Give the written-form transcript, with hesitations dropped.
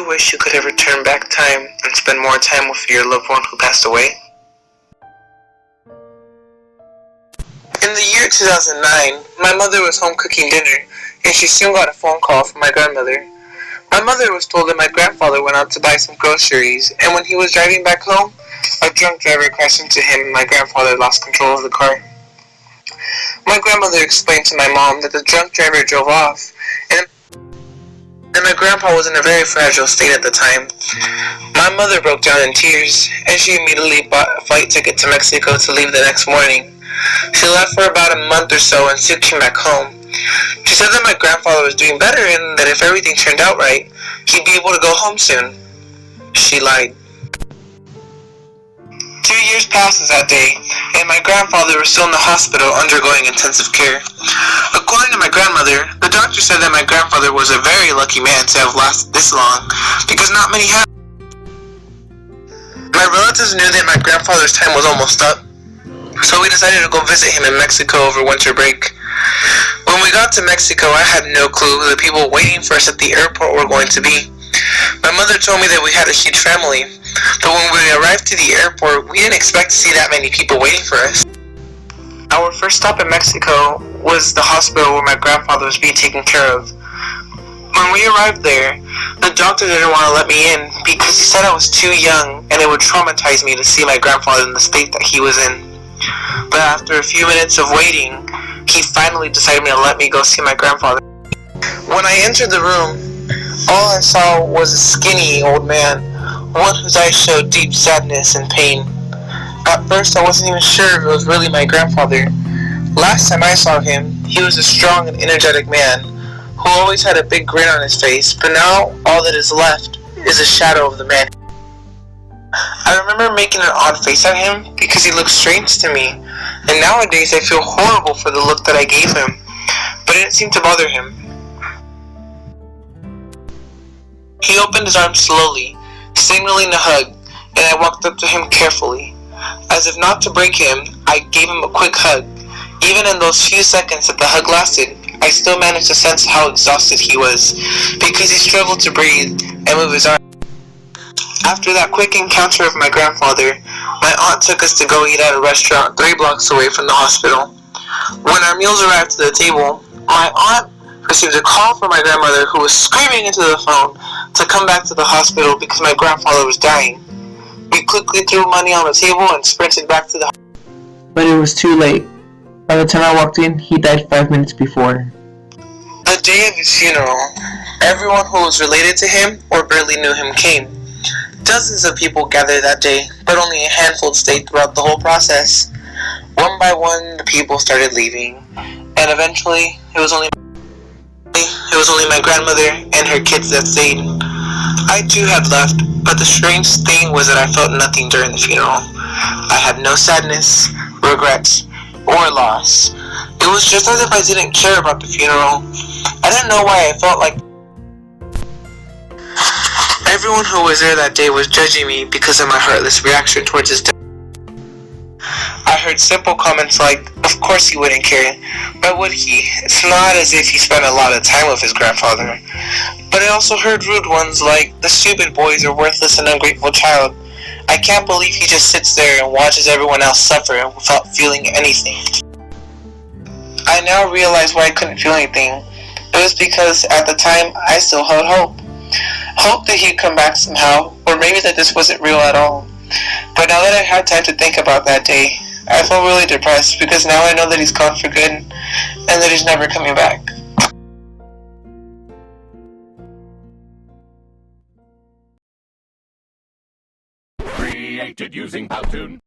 you wish you could ever turn back time and spend more time with your loved one who passed away? In the year 2009, my mother was home cooking dinner, and she soon got a phone call from my grandmother. My mother was told that my grandfather went out to buy some groceries, and when he was driving back home, a drunk driver crashed into him and my grandfather lost control of the car. My grandmother explained to my mom that the drunk driver drove off, and my grandpa was in a very fragile state at the time. My mother broke down in tears, and she immediately bought a flight ticket to Mexico to leave the next morning. She left for about a month or so and soon came back home. She said that my grandfather was doing better and that if everything turned out right, he'd be able to go home soon. She lied. 2 years passed since that day, and my grandfather was still in the hospital undergoing intensive care. According to my grandmother, the doctor said that my grandfather was a very lucky man to have lasted this long, because not many have. My relatives knew that my grandfather's time was almost up, so we decided to go visit him in Mexico over winter break. When we got to Mexico, I had no clue who the people waiting for us at the airport were going to be. My mother told me that we had a huge family, but when we arrived to the airport, we didn't expect to see that many people waiting for us. Our first stop in Mexico was the hospital where my grandfather was being taken care of. When we arrived there, the doctor didn't want to let me in because he said I was too young and it would traumatize me to see my grandfather in the state that he was in. But after a few minutes of waiting, he finally decided to let me go see my grandfather. When I entered the room, all I saw was a skinny old man, one whose eyes showed deep sadness and pain. At first I wasn't even sure if it was really my grandfather. Last time I saw him, he was a strong and energetic man, who always had a big grin on his face, but now all that is left is a shadow of the man. I remember making an odd face at him because he looked strange to me, and nowadays I feel horrible for the look that I gave him, but it didn't seem to bother him. He opened his arms slowly, signaling a hug, and I walked up to him carefully. As if not to break him, I gave him a quick hug. Even in those few seconds that the hug lasted, I still managed to sense how exhausted he was, because he struggled to breathe and move his arms. After that quick encounter with my grandfather, my aunt took us to go eat at a restaurant 3 blocks away from the hospital. When our meals arrived to the table, my aunt received a call from my grandmother, who was screaming into the phone to come back to the hospital because my grandfather was dying. We quickly threw money on the table and sprinted back to the hospital. But it was too late. By the time I walked in, he died 5 minutes before. The day of his funeral, everyone who was related to him or barely knew him came. Dozens of people gathered that day, but only a handful stayed throughout the whole process. One by one, the people started leaving, and eventually, it was only my grandmother and her kids that stayed. I too had left, but the strange thing was that I felt nothing during the funeral. I had no sadness, regrets, or loss. It was just as if I didn't care about the funeral. I didn't know why I felt like. Everyone who was there that day was judging me because of my heartless reaction towards his death. I heard simple comments like, of course he wouldn't care. Why would he? It's not as if he spent a lot of time with his grandfather. But I also heard rude ones like, the stupid boy is a worthless and ungrateful child. I can't believe he just sits there and watches everyone else suffer without feeling anything. I now realize why I couldn't feel anything. It was because at the time I still held hope. Hope that he'd come back somehow, or maybe that this wasn't real at all. But now that I had time to think about that day, I feel really depressed because now I know that he's gone for good and that he's never coming back. Created using Powtoon.